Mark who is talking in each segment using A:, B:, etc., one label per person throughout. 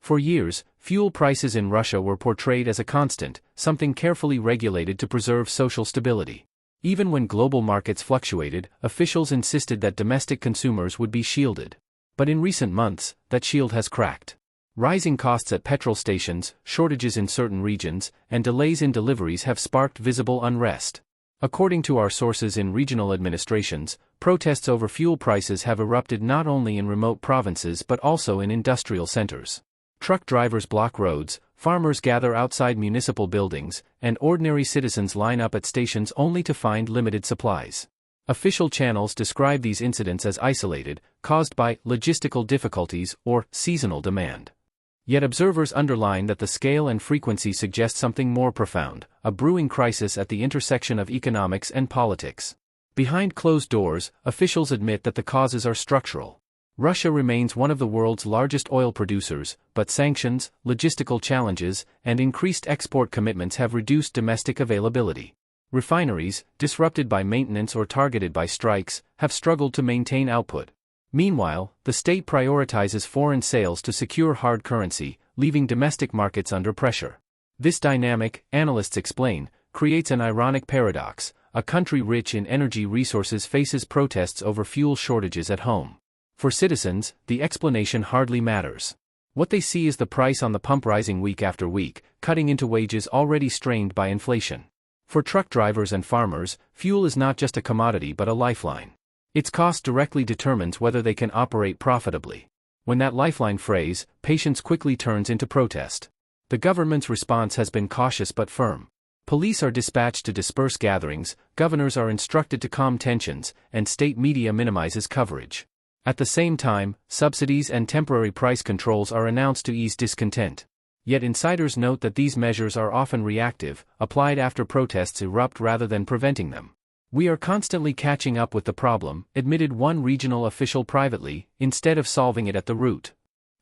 A: For years, fuel prices in Russia were portrayed as a constant, something carefully regulated to preserve social stability. Even when global markets fluctuated, officials insisted that domestic consumers would be shielded. But in recent months, that shield has cracked. Rising costs at petrol stations, shortages in certain regions, and delays in deliveries have sparked visible unrest. According to our sources in regional administrations, protests over fuel prices have erupted not only in remote provinces but also in industrial centers. Truck drivers block roads, farmers gather outside municipal buildings, and ordinary citizens line up at stations only to find limited supplies. Official channels describe these incidents as isolated, caused by logistical difficulties or seasonal demand. Yet observers underline that the scale and frequency suggest something more profound, a brewing crisis at the intersection of economics and politics. Behind closed doors, officials admit that the causes are structural. Russia remains one of the world's largest oil producers, but sanctions, logistical challenges, and increased export commitments have reduced domestic availability. Refineries, disrupted by maintenance or targeted by strikes, have struggled to maintain output. Meanwhile, the state prioritizes foreign sales to secure hard currency, leaving domestic markets under pressure. This dynamic, analysts explain, creates an ironic paradox. A country rich in energy resources faces protests over fuel shortages at home. For citizens, the explanation hardly matters. What they see is the price on the pump rising week after week, cutting into wages already strained by inflation. For truck drivers and farmers, fuel is not just a commodity but a lifeline. Its cost directly determines whether they can operate profitably. When that lifeline frays, patience quickly turns into protest. The government's response has been cautious but firm. Police are dispatched to disperse gatherings, governors are instructed to calm tensions, and state media minimizes coverage. At the same time, subsidies and temporary price controls are announced to ease discontent. Yet insiders note that these measures are often reactive, applied after protests erupt rather than preventing them. "We are constantly catching up with the problem," admitted one regional official privately, instead of solving it at the root.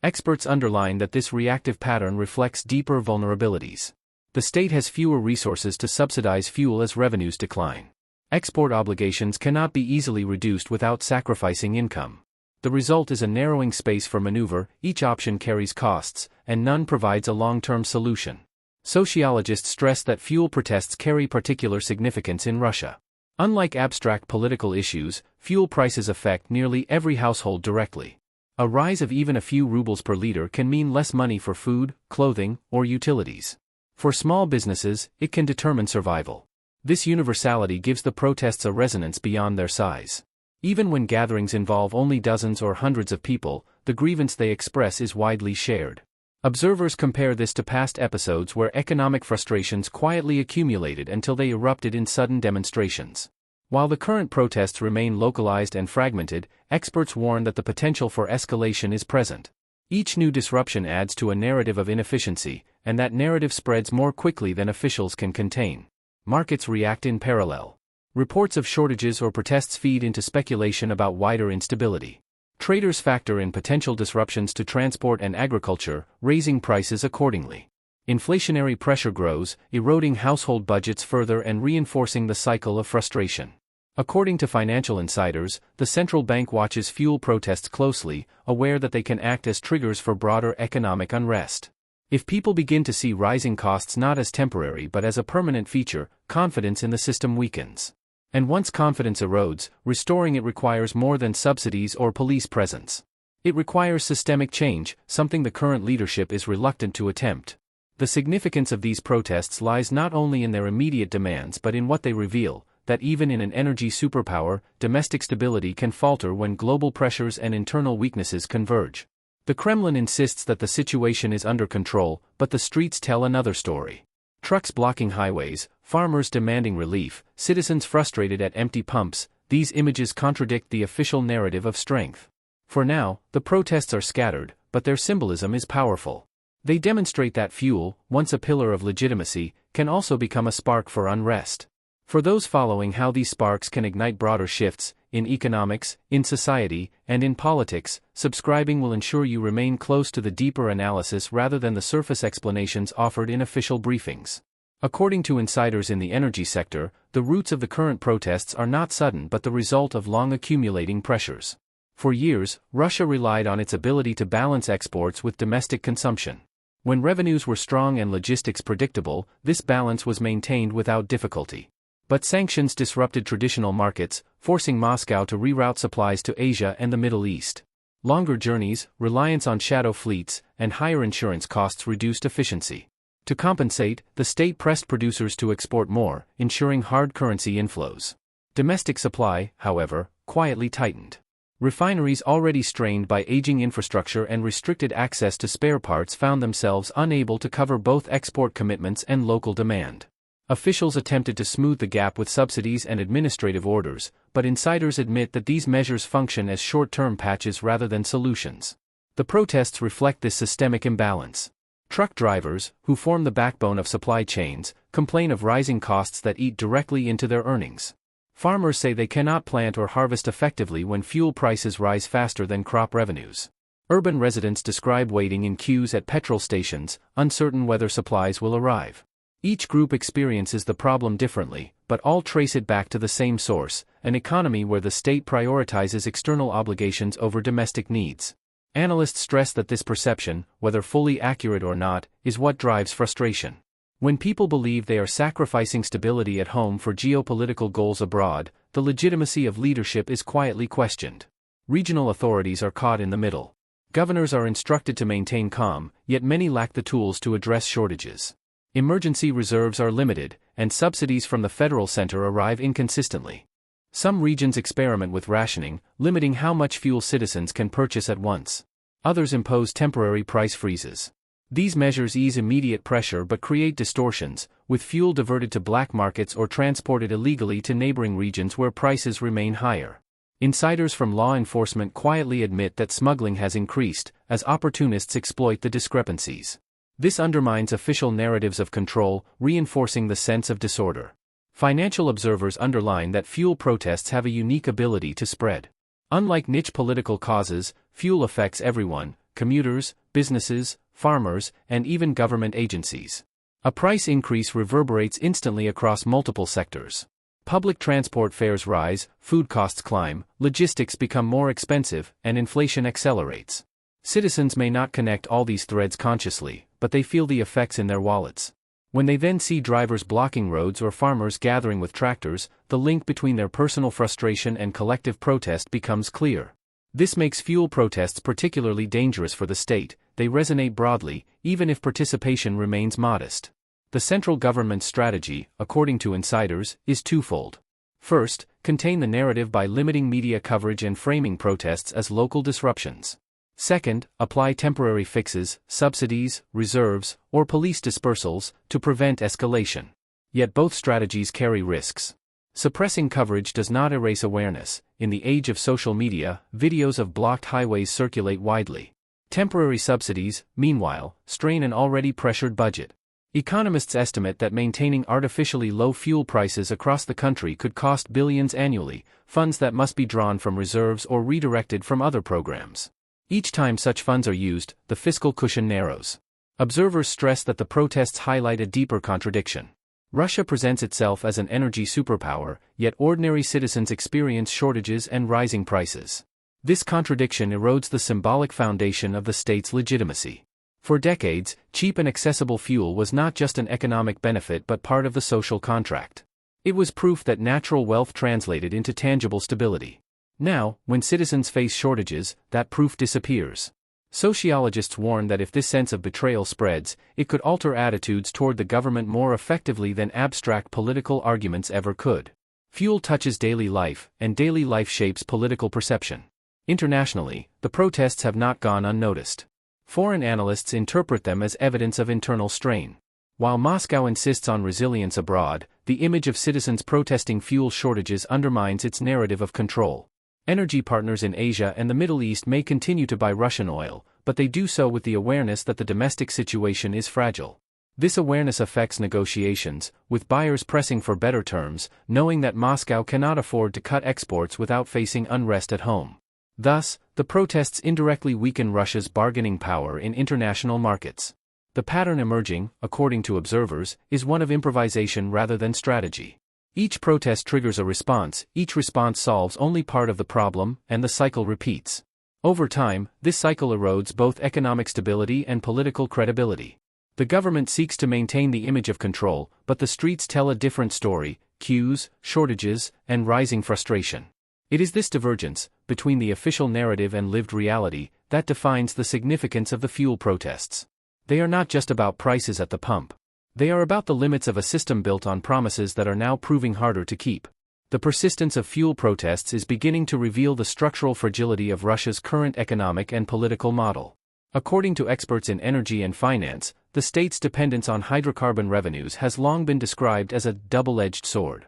A: Experts underline that this reactive pattern reflects deeper vulnerabilities. The state has fewer resources to subsidize fuel as revenues decline. Export obligations cannot be easily reduced without sacrificing income. The result is a narrowing space for maneuver, each option carries costs, and none provides a long-term solution. Sociologists stress that fuel protests carry particular significance in Russia. Unlike abstract political issues, fuel prices affect nearly every household directly. A rise of even a few rubles per liter can mean less money for food, clothing, or utilities. For small businesses, it can determine survival. This universality gives the protests a resonance beyond their size. Even when gatherings involve only dozens or hundreds of people, the grievance they express is widely shared. Observers compare this to past episodes where economic frustrations quietly accumulated until they erupted in sudden demonstrations. While the current protests remain localized and fragmented, experts warn that the potential for escalation is present. Each new disruption adds to a narrative of inefficiency, and that narrative spreads more quickly than officials can contain. Markets react in parallel. Reports of shortages or protests feed into speculation about wider instability. Traders factor in potential disruptions to transport and agriculture, raising prices accordingly. Inflationary pressure grows, eroding household budgets further and reinforcing the cycle of frustration. According to financial insiders, the central bank watches fuel protests closely, aware that they can act as triggers for broader economic unrest. If people begin to see rising costs not as temporary but as a permanent feature, confidence in the system weakens. And once confidence erodes, restoring it requires more than subsidies or police presence. It requires systemic change, something the current leadership is reluctant to attempt. The significance of these protests lies not only in their immediate demands but in what they reveal, that even in an energy superpower, domestic stability can falter when global pressures and internal weaknesses converge. The Kremlin insists that the situation is under control, but the streets tell another story. Trucks blocking highways, farmers demanding relief, citizens frustrated at empty pumps, these images contradict the official narrative of strength. For now, the protests are scattered, but their symbolism is powerful. They demonstrate that fuel, once a pillar of legitimacy, can also become a spark for unrest. For those following how these sparks can ignite broader shifts, in economics, in society, and in politics, subscribing will ensure you remain close to the deeper analysis rather than the surface explanations offered in official briefings. According to insiders in the energy sector, the roots of the current protests are not sudden but the result of long accumulating pressures. For years, Russia relied on its ability to balance exports with domestic consumption. When revenues were strong and logistics predictable, this balance was maintained without difficulty. But sanctions disrupted traditional markets, forcing Moscow to reroute supplies to Asia and the Middle East. Longer journeys, reliance on shadow fleets, and higher insurance costs reduced efficiency. To compensate, the state pressed producers to export more, ensuring hard currency inflows. Domestic supply, however, quietly tightened. Refineries already strained by aging infrastructure and restricted access to spare parts found themselves unable to cover both export commitments and local demand. Officials attempted to smooth the gap with subsidies and administrative orders, but insiders admit that these measures function as short-term patches rather than solutions. The protests reflect this systemic imbalance. Truck drivers, who form the backbone of supply chains, complain of rising costs that eat directly into their earnings. Farmers say they cannot plant or harvest effectively when fuel prices rise faster than crop revenues. Urban residents describe waiting in queues at petrol stations, uncertain whether supplies will arrive. Each group experiences the problem differently, but all trace it back to the same source: an economy where the state prioritizes external obligations over domestic needs. Analysts stress that this perception, whether fully accurate or not, is what drives frustration. When people believe they are sacrificing stability at home for geopolitical goals abroad, the legitimacy of leadership is quietly questioned. Regional authorities are caught in the middle. Governors are instructed to maintain calm, yet many lack the tools to address shortages. Emergency reserves are limited, and subsidies from the federal center arrive inconsistently. Some regions experiment with rationing, limiting how much fuel citizens can purchase at once. Others impose temporary price freezes. These measures ease immediate pressure but create distortions, with fuel diverted to black markets or transported illegally to neighboring regions where prices remain higher. Insiders from law enforcement quietly admit that smuggling has increased, as opportunists exploit the discrepancies. This undermines official narratives of control, reinforcing the sense of disorder. Financial observers underline that fuel protests have a unique ability to spread. Unlike niche political causes, fuel affects everyone: commuters, businesses, farmers, and even government agencies. A price increase reverberates instantly across multiple sectors. Public transport fares rise, food costs climb, logistics become more expensive, and inflation accelerates. Citizens may not connect all these threads consciously, but they feel the effects in their wallets. When they then see drivers blocking roads or farmers gathering with tractors, the link between their personal frustration and collective protest becomes clear. This makes fuel protests particularly dangerous for the state. They resonate broadly, even if participation remains modest. The central government's strategy, according to insiders, is twofold. First, contain the narrative by limiting media coverage and framing protests as local disruptions. Second, apply temporary fixes, subsidies, reserves, or police dispersals, to prevent escalation. Yet both strategies carry risks. Suppressing coverage does not erase awareness. In the age of social media, videos of blocked highways circulate widely. Temporary subsidies, meanwhile, strain an already pressured budget. Economists estimate that maintaining artificially low fuel prices across the country could cost billions annually, funds that must be drawn from reserves or redirected from other programs. Each time such funds are used, the fiscal cushion narrows. Observers stress that the protests highlight a deeper contradiction. Russia presents itself as an energy superpower, yet ordinary citizens experience shortages and rising prices. This contradiction erodes the symbolic foundation of the state's legitimacy. For decades, cheap and accessible fuel was not just an economic benefit but part of the social contract. It was proof that natural wealth translated into tangible stability. Now, when citizens face shortages, that proof disappears. Sociologists warn that if this sense of betrayal spreads, it could alter attitudes toward the government more effectively than abstract political arguments ever could. Fuel touches daily life, and daily life shapes political perception. Internationally, the protests have not gone unnoticed. Foreign analysts interpret them as evidence of internal strain. While Moscow insists on resilience abroad, the image of citizens protesting fuel shortages undermines its narrative of control. Energy partners in Asia and the Middle East may continue to buy Russian oil, but they do so with the awareness that the domestic situation is fragile. This awareness affects negotiations, with buyers pressing for better terms, knowing that Moscow cannot afford to cut exports without facing unrest at home. Thus, the protests indirectly weaken Russia's bargaining power in international markets. The pattern emerging, according to observers, is one of improvisation rather than strategy. Each protest triggers a response, each response solves only part of the problem, and the cycle repeats. Over time, this cycle erodes both economic stability and political credibility. The government seeks to maintain the image of control, but the streets tell a different story: queues, shortages, and rising frustration. It is this divergence, between the official narrative and lived reality, that defines the significance of the fuel protests. They are not just about prices at the pump. They are about the limits of a system built on promises that are now proving harder to keep. The persistence of fuel protests is beginning to reveal the structural fragility of Russia's current economic and political model. According to experts in energy and finance, the state's dependence on hydrocarbon revenues has long been described as a double-edged sword.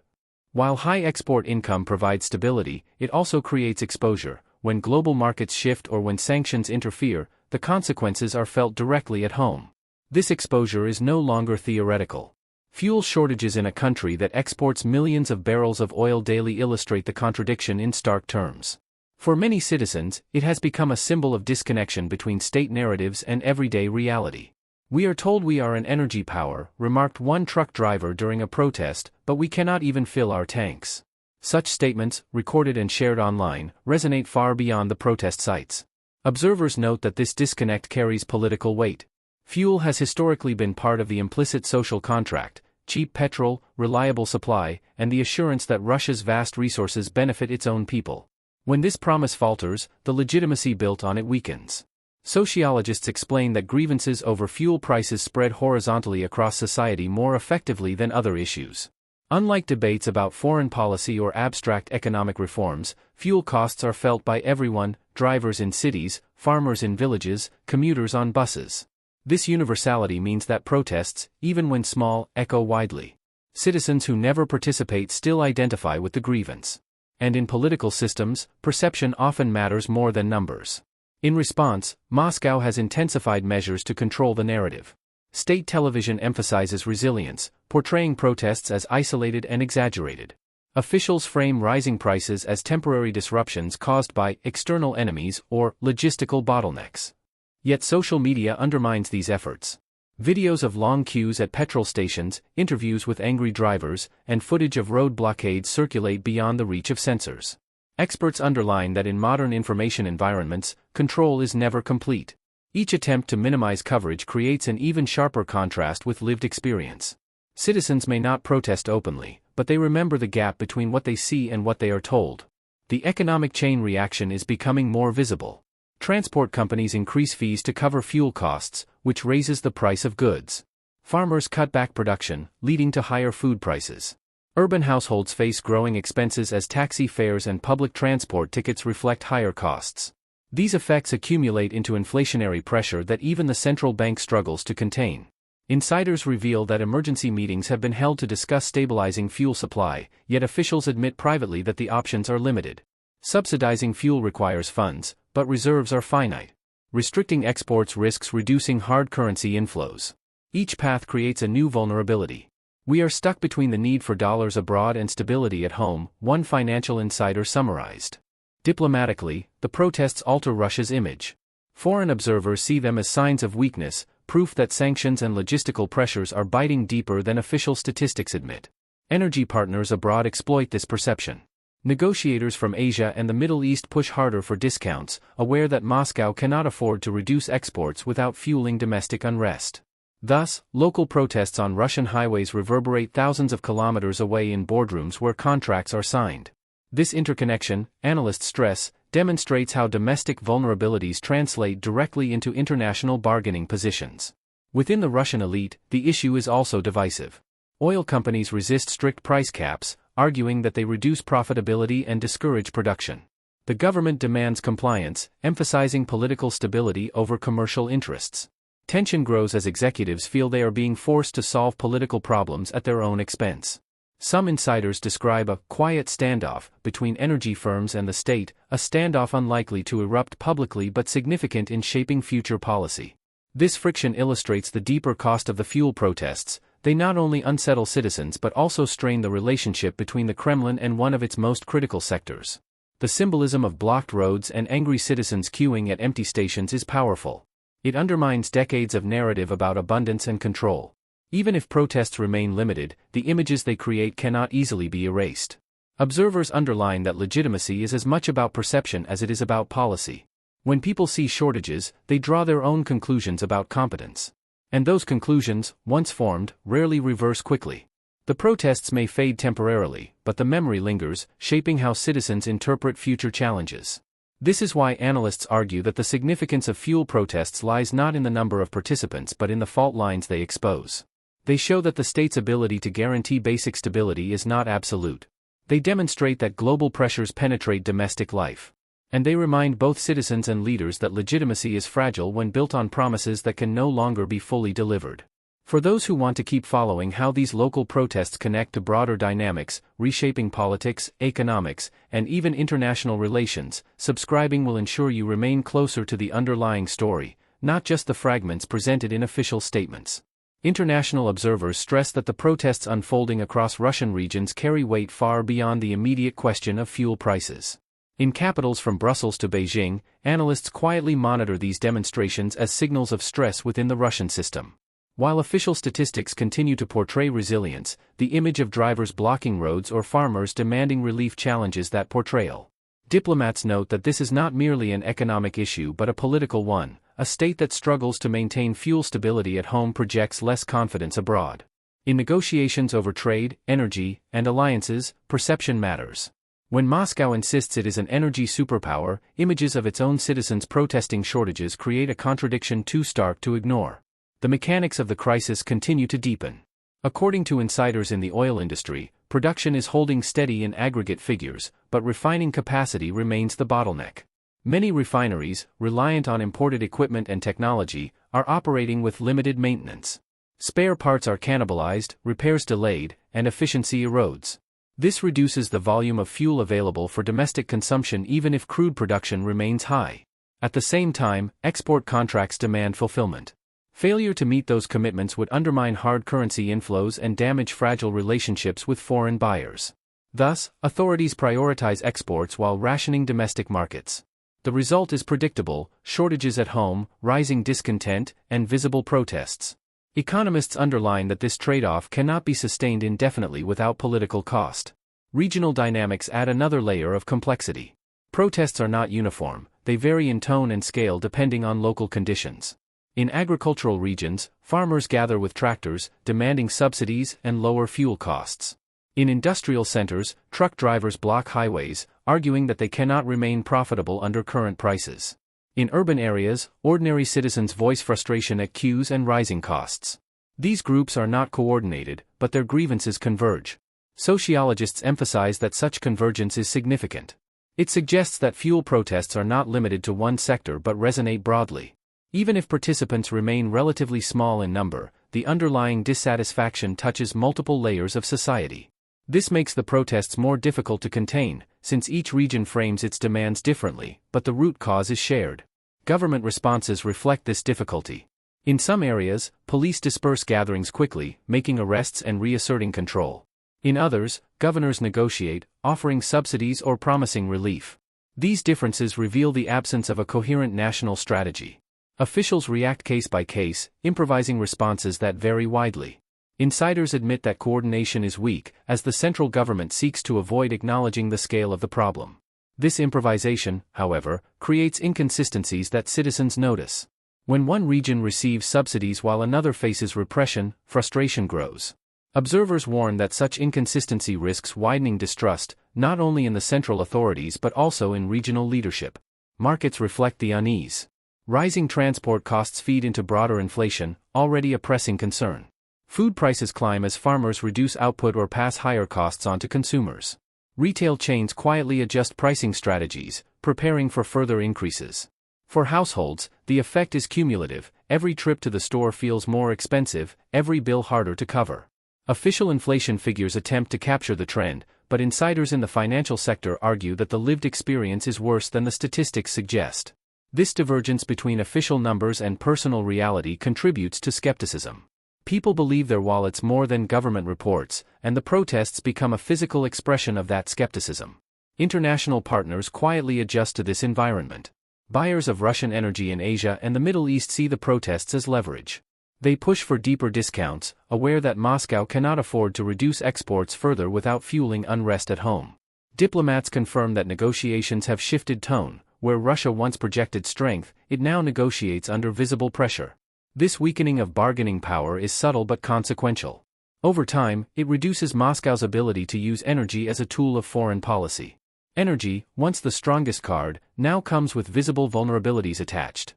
A: While high export income provides stability, it also creates exposure. When global markets shift or when sanctions interfere, the consequences are felt directly at home. This exposure is no longer theoretical. Fuel shortages in a country that exports millions of barrels of oil daily illustrate the contradiction in stark terms. For many citizens, it has become a symbol of disconnection between state narratives and everyday reality. "We are told we are an energy power," remarked one truck driver during a protest, "but we cannot even fill our tanks." Such statements, recorded and shared online, resonate far beyond the protest sites. Observers note that this disconnect carries political weight. Fuel has historically been part of the implicit social contract: cheap petrol, reliable supply, and the assurance that Russia's vast resources benefit its own people. When this promise falters, the legitimacy built on it weakens. Sociologists explain that grievances over fuel prices spread horizontally across society more effectively than other issues. Unlike debates about foreign policy or abstract economic reforms, fuel costs are felt by everyone: drivers in cities, farmers in villages, commuters on buses. This universality means that protests, even when small, echo widely. Citizens who never participate still identify with the grievance. And in political systems, perception often matters more than numbers. In response, Moscow has intensified measures to control the narrative. State television emphasizes resilience, portraying protests as isolated and exaggerated. Officials frame rising prices as temporary disruptions caused by external enemies or logistical bottlenecks. Yet social media undermines these efforts. Videos of long queues at petrol stations, interviews with angry drivers, and footage of road blockades circulate beyond the reach of censors. Experts underline that in modern information environments, control is never complete. Each attempt to minimize coverage creates an even sharper contrast with lived experience. Citizens may not protest openly, but they remember the gap between what they see and what they are told. The economic chain reaction is becoming more visible. Transport companies increase fees to cover fuel costs, which raises the price of goods. Farmers cut back production, leading to higher food prices. Urban households face growing expenses as taxi fares and public transport tickets reflect higher costs. These effects accumulate into inflationary pressure that even the central bank struggles to contain. Insiders reveal that emergency meetings have been held to discuss stabilizing fuel supply, yet officials admit privately that the options are limited. Subsidizing fuel requires funds, but reserves are finite. Restricting exports risks reducing hard currency inflows. Each path creates a new vulnerability. "We are stuck between the need for dollars abroad and stability at home," one financial insider summarized. Diplomatically, the protests alter Russia's image. Foreign observers see them as signs of weakness, proof that sanctions and logistical pressures are biting deeper than official statistics admit. Energy partners abroad exploit this perception. Negotiators from Asia and the Middle East push harder for discounts, aware that Moscow cannot afford to reduce exports without fueling domestic unrest. Thus, local protests on Russian highways reverberate thousands of kilometers away in boardrooms where contracts are signed. This interconnection, analysts stress, demonstrates how domestic vulnerabilities translate directly into international bargaining positions. Within the Russian elite, the issue is also divisive. Oil companies resist strict price caps, arguing that they reduce profitability and discourage production. The government demands compliance, emphasizing political stability over commercial interests. Tension grows as executives feel they are being forced to solve political problems at their own expense. Some insiders describe a quiet standoff between energy firms and the state, a standoff unlikely to erupt publicly but significant in shaping future policy. This friction illustrates the deeper cost of the fuel protests. They not only unsettle citizens but also strain the relationship between the Kremlin and one of its most critical sectors. The symbolism of blocked roads and angry citizens queuing at empty stations is powerful. It undermines decades of narrative about abundance and control. Even if protests remain limited, the images they create cannot easily be erased. Observers underline that legitimacy is as much about perception as it is about policy. When people see shortages, they draw their own conclusions about competence. And those conclusions, once formed, rarely reverse quickly. The protests may fade temporarily, but the memory lingers, shaping how citizens interpret future challenges. This is why analysts argue that the significance of fuel protests lies not in the number of participants but in the fault lines they expose. They show that the state's ability to guarantee basic stability is not absolute. They demonstrate that global pressures penetrate domestic life. And they remind both citizens and leaders that legitimacy is fragile when built on promises that can no longer be fully delivered. For those who want to keep following how these local protests connect to broader dynamics, reshaping politics, economics, and even international relations, subscribing will ensure you remain closer to the underlying story, not just the fragments presented in official statements. International observers stress that the protests unfolding across Russian regions carry weight far beyond the immediate question of fuel prices. In capitals from Brussels to Beijing, analysts quietly monitor these demonstrations as signals of stress within the Russian system. While official statistics continue to portray resilience, the image of drivers blocking roads or farmers demanding relief challenges that portrayal. Diplomats note that this is not merely an economic issue but a political one. A state that struggles to maintain fuel stability at home projects less confidence abroad. In negotiations over trade, energy, and alliances, perception matters. When Moscow insists it is an energy superpower, images of its own citizens protesting shortages create a contradiction too stark to ignore. The mechanics of the crisis continue to deepen. According to insiders in the oil industry, production is holding steady in aggregate figures, but refining capacity remains the bottleneck. Many refineries, reliant on imported equipment and technology, are operating with limited maintenance. Spare parts are cannibalized, repairs delayed, and efficiency erodes. This reduces the volume of fuel available for domestic consumption even if crude production remains high. At the same time, export contracts demand fulfillment. Failure to meet those commitments would undermine hard currency inflows and damage fragile relationships with foreign buyers. Thus, authorities prioritize exports while rationing domestic markets. The result is predictable: shortages at home, rising discontent, and visible protests. Economists underline that this trade-off cannot be sustained indefinitely without political cost. Regional dynamics add another layer of complexity. Protests are not uniform, they vary in tone and scale depending on local conditions. In agricultural regions, farmers gather with tractors, demanding subsidies and lower fuel costs. In industrial centers, truck drivers block highways, arguing that they cannot remain profitable under current prices. In urban areas, ordinary citizens voice frustration at queues and rising costs. These groups are not coordinated, but their grievances converge. Sociologists emphasize that such convergence is significant. It suggests that fuel protests are not limited to one sector but resonate broadly. Even if participants remain relatively small in number, the underlying dissatisfaction touches multiple layers of society. This makes the protests more difficult to contain, since each region frames its demands differently, but the root cause is shared. Government responses reflect this difficulty. In some areas, police disperse gatherings quickly, making arrests and reasserting control. In others, governors negotiate, offering subsidies or promising relief. These differences reveal the absence of a coherent national strategy. Officials react case by case, improvising responses that vary widely. Insiders admit that coordination is weak, as the central government seeks to avoid acknowledging the scale of the problem. This improvisation, however, creates inconsistencies that citizens notice. When one region receives subsidies while another faces repression, frustration grows. Observers warn that such inconsistency risks widening distrust, not only in the central authorities but also in regional leadership. Markets reflect the unease. Rising transport costs feed into broader inflation, already a pressing concern. Food prices climb as farmers reduce output or pass higher costs on to consumers. Retail chains quietly adjust pricing strategies, preparing for further increases. For households, the effect is cumulative. Every trip to the store feels more expensive, every bill harder to cover. Official inflation figures attempt to capture the trend, but insiders in the financial sector argue that the lived experience is worse than the statistics suggest. This divergence between official numbers and personal reality contributes to skepticism. People believe their wallets more than government reports, and the protests become a physical expression of that skepticism. International partners quietly adjust to this environment. Buyers of Russian energy in Asia and the Middle East see the protests as leverage. They push for deeper discounts, aware that Moscow cannot afford to reduce exports further without fueling unrest at home. Diplomats confirm that negotiations have shifted tone. Where Russia once projected strength, it now negotiates under visible pressure. This weakening of bargaining power is subtle but consequential. Over time, it reduces Moscow's ability to use energy as a tool of foreign policy. Energy, once the strongest card, now comes with visible vulnerabilities attached.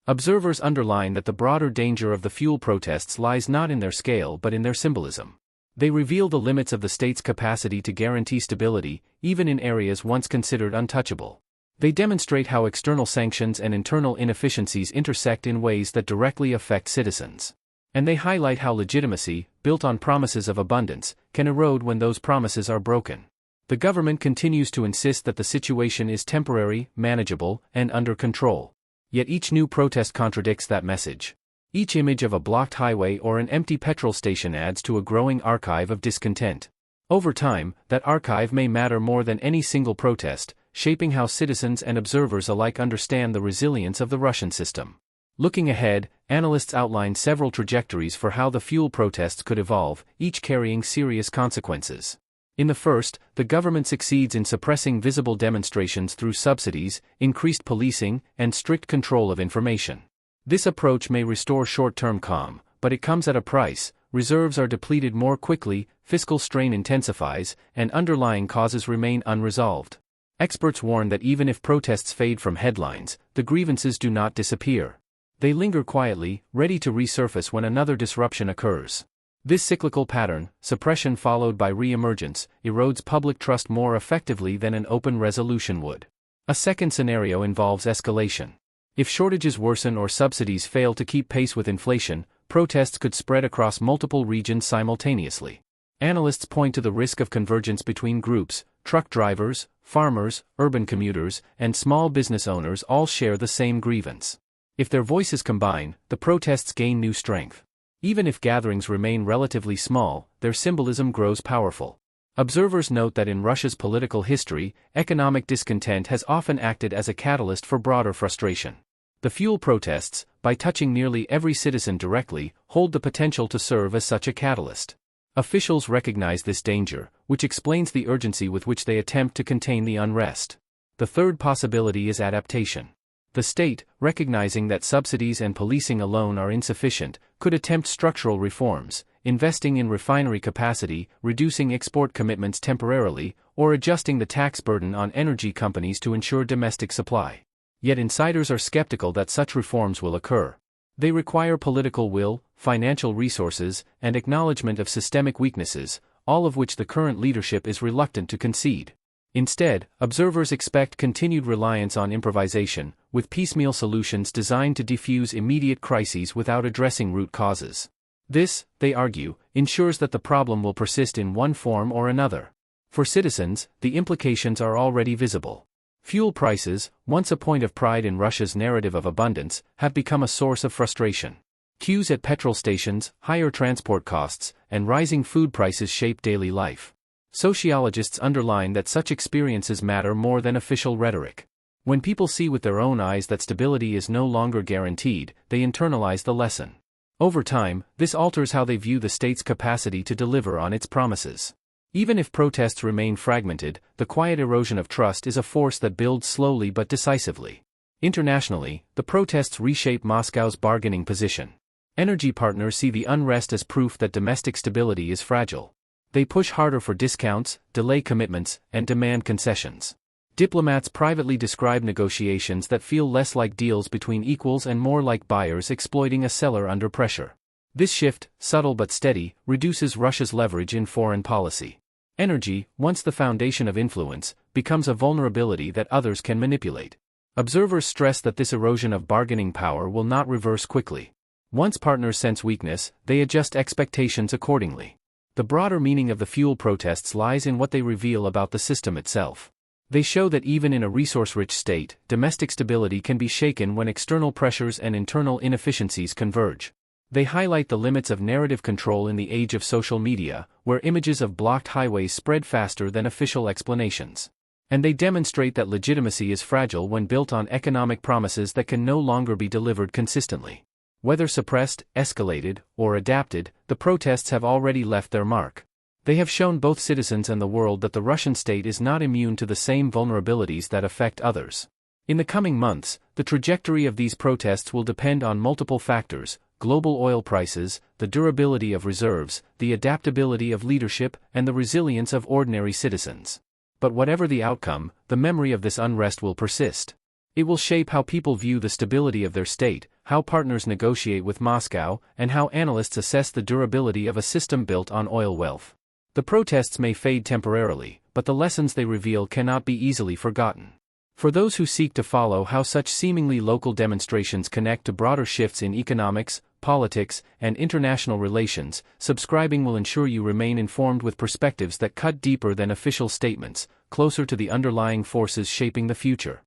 A: Observers underline that the broader danger of the fuel protests lies not in their scale but in their symbolism. They reveal the limits of the state's capacity to guarantee stability, even in areas once considered untouchable. They demonstrate how external sanctions and internal inefficiencies intersect in ways that directly affect citizens. And they highlight how legitimacy, built on promises of abundance, can erode when those promises are broken. The government continues to insist that the situation is temporary, manageable, and under control. Yet each new protest contradicts that message. Each image of a blocked highway or an empty petrol station adds to a growing archive of discontent. Over time, that archive may matter more than any single protest, shaping how citizens and observers alike understand the resilience of the Russian system. Looking ahead, analysts outline several trajectories for how the fuel protests could evolve, each carrying serious consequences. In the first, the government succeeds in suppressing visible demonstrations through subsidies, increased policing, and strict control of information. This approach may restore short-term calm, but it comes at a price. Reserves are depleted more quickly, fiscal strain intensifies, and underlying causes remain unresolved. Experts warn that even if protests fade from headlines, the grievances do not disappear. They linger quietly, ready to resurface when another disruption occurs. This cyclical pattern, suppression followed by re-emergence, erodes public trust more effectively than an open resolution would. A second scenario involves escalation. If shortages worsen or subsidies fail to keep pace with inflation, protests could spread across multiple regions simultaneously. Analysts point to the risk of convergence between groups. Truck drivers, farmers, urban commuters, and small business owners all share the same grievance. If their voices combine, the protests gain new strength. Even if gatherings remain relatively small, their symbolism grows powerful. Observers note that in Russia's political history, economic discontent has often acted as a catalyst for broader frustration. The fuel protests, by touching nearly every citizen directly, hold the potential to serve as such a catalyst. Officials recognize this danger, which explains the urgency with which they attempt to contain the unrest. The third possibility is adaptation. The state, recognizing that subsidies and policing alone are insufficient, could attempt structural reforms, investing in refinery capacity, reducing export commitments temporarily, or adjusting the tax burden on energy companies to ensure domestic supply. Yet insiders are skeptical that such reforms will occur. They require political will, financial resources, and acknowledgement of systemic weaknesses, all of which the current leadership is reluctant to concede. Instead, observers expect continued reliance on improvisation, with piecemeal solutions designed to defuse immediate crises without addressing root causes. This, they argue, ensures that the problem will persist in one form or another. For citizens, the implications are already visible. Fuel prices, once a point of pride in Russia's narrative of abundance, have become a source of frustration. Queues at petrol stations, higher transport costs, and rising food prices shape daily life. Sociologists underline that such experiences matter more than official rhetoric. When people see with their own eyes that stability is no longer guaranteed, they internalize the lesson. Over time, this alters how they view the state's capacity to deliver on its promises. Even if protests remain fragmented, the quiet erosion of trust is a force that builds slowly but decisively. Internationally, the protests reshape Moscow's bargaining position. Energy partners see the unrest as proof that domestic stability is fragile. They push harder for discounts, delay commitments, and demand concessions. Diplomats privately describe negotiations that feel less like deals between equals and more like buyers exploiting a seller under pressure. This shift, subtle but steady, reduces Russia's leverage in foreign policy. Energy, once the foundation of influence, becomes a vulnerability that others can manipulate. Observers stress that this erosion of bargaining power will not reverse quickly. Once partners sense weakness, they adjust expectations accordingly. The broader meaning of the fuel protests lies in what they reveal about the system itself. They show that even in a resource-rich state, domestic stability can be shaken when external pressures and internal inefficiencies converge. They highlight the limits of narrative control in the age of social media, where images of blocked highways spread faster than official explanations. And they demonstrate that legitimacy is fragile when built on economic promises that can no longer be delivered consistently. Whether suppressed, escalated, or adapted, the protests have already left their mark. They have shown both citizens and the world that the Russian state is not immune to the same vulnerabilities that affect others. In the coming months, the trajectory of these protests will depend on multiple factors: global oil prices, the durability of reserves, the adaptability of leadership, and the resilience of ordinary citizens. But whatever the outcome, the memory of this unrest will persist. It will shape how people view the stability of their state, how partners negotiate with Moscow, and how analysts assess the durability of a system built on oil wealth. The protests may fade temporarily, but the lessons they reveal cannot be easily forgotten. For those who seek to follow how such seemingly local demonstrations connect to broader shifts in economics, politics, and international relations, subscribing will ensure you remain informed with perspectives that cut deeper than official statements, closer to the underlying forces shaping the future.